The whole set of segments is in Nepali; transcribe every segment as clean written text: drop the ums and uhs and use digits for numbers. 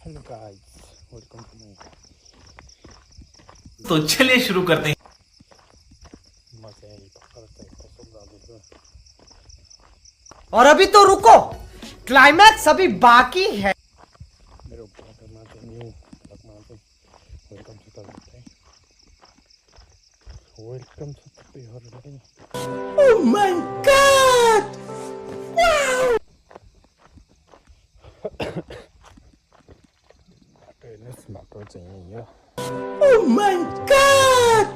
Hello guys, welcome to my. तो चलिए शुरू करते हैं। म चाहिँ भर्खर चाहिँ पसल जाँदैछु। और अभी तो रुको, क्लाइमैक्स अभी बाकी है। मेरो ब्लगमा चाहिँ न्यू ब्लगमा चाहिँ वेलकम छ तपाईँहरूलाई। वेलकम छ तपाईँहरूलाई। ओह माय गॉड, बाटो हेर्नुहोस्, बाटो चाहिँ यही हो। ओह माय गॉड,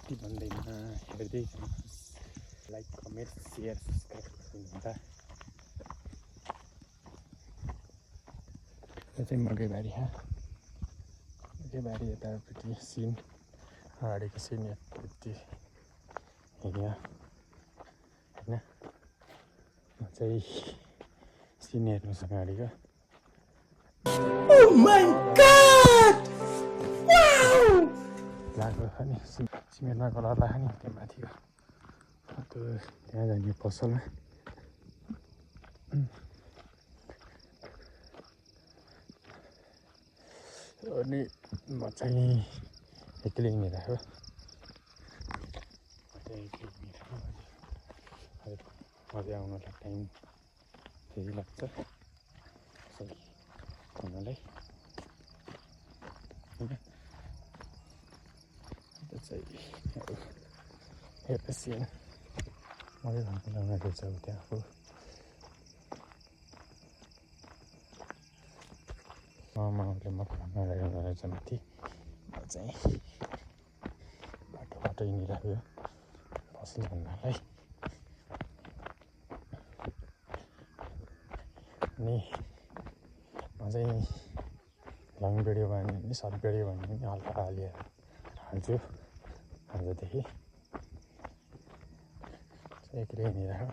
के भन्दैमा हेर्दै जानुहोस्। लाइक, कमेन्ट, सेयर, सब्सक्राइब गर्नुहुन्छ। यो चाहिँ मकैबारी हो। मकैबारी यतापट्टि सिन, अगाडिको सिन यतापट्टि एरिया होइन। म चाहिँ सिन हेर्नुहोस् अगाडिको। ओह माय गॉड, लाग्यो नि सिमेन्टमा कलर लाग्यो नि त्यो माथिको त्यो त्यहाँ जाने पसलमा। अनि म चाहिँ एक्लै हिँडिरहेको। अझै आउनुलाई टाइम धेरै लाग्छ सही हुनलाई होइन। त्यो चाहिँ हेर्नुहोस् यहाँ मैले भन्नु लगाएको छ त्यहाँ हो। मामाहरूले मकै लगाएको रहेछ माथि। म चाहिँ बाटो हिँडिरहेको पसल भन्नलाई। अनि म चाहिँ लङ भिडियो भयो भने सर्ट भिडियो भयो भने हल्का हाल्छु आजदेखि। एक्लै हिँडिरहेको।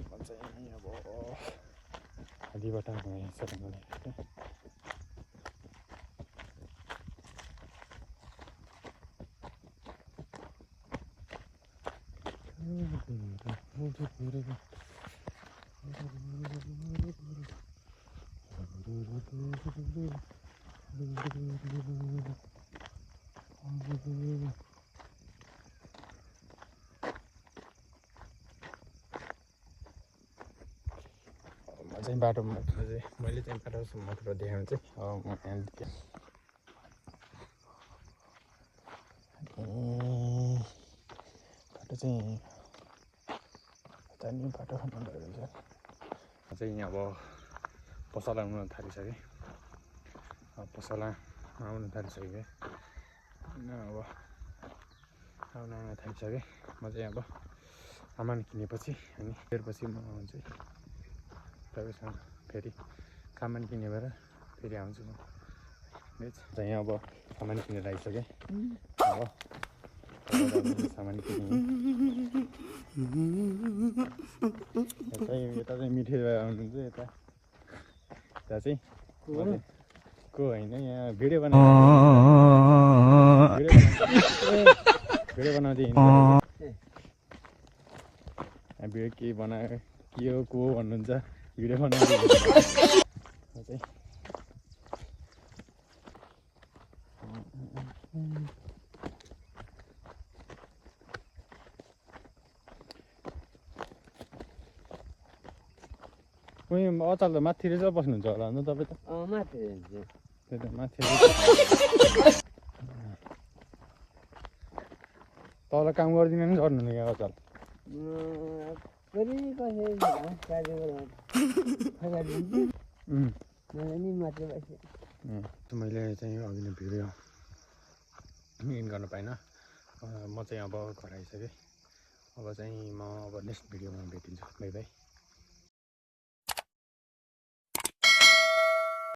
म चाहिँ अब खालीबाट गएछ मलाई चाहिँ बाटोमा मैले चाहिँ बाटोसम्म देखाउनु चाहिँ म बाटो चाहिँ यता नि बाटो खानु रहेछ। चाहिँ अब पसल आउन थालिसकेँ। पसलमा आउन थालिसकेँ होइन। अब आउन थालिसकेँ। म चाहिँ अब सामान किनेपछि अनि त्यसपछि म चाहिँ तपाईँसँग फेरि सामान किने भएर फेरि आउँछु म। चाहिँ अब सामान किनेर आइसकेँ। अब सामान किने यता चाहिँ मिठो आउनुहुन्छ। यता चाहिँ को होइन, यहाँ भिडियो बनाउँदै भिडियो के बनायो के हो को भन्नुहुन्छ भिडियो बनाउँदै चाहिँ उयो अचार त माथि रहेछ बस्नुहुन्छ होला नि तपाईँ त? माथि त्यही त माथि तल काम गरिदिनु नि गर्नु यहाँ अचार। मैले चाहिँ अघि नै भिडियो इन गर्न पाइनँ। म चाहिँ अब घर आइसकेँ। अब चाहिँ म अब नेक्स्ट भिडियोमा भेटिन्छु। By by.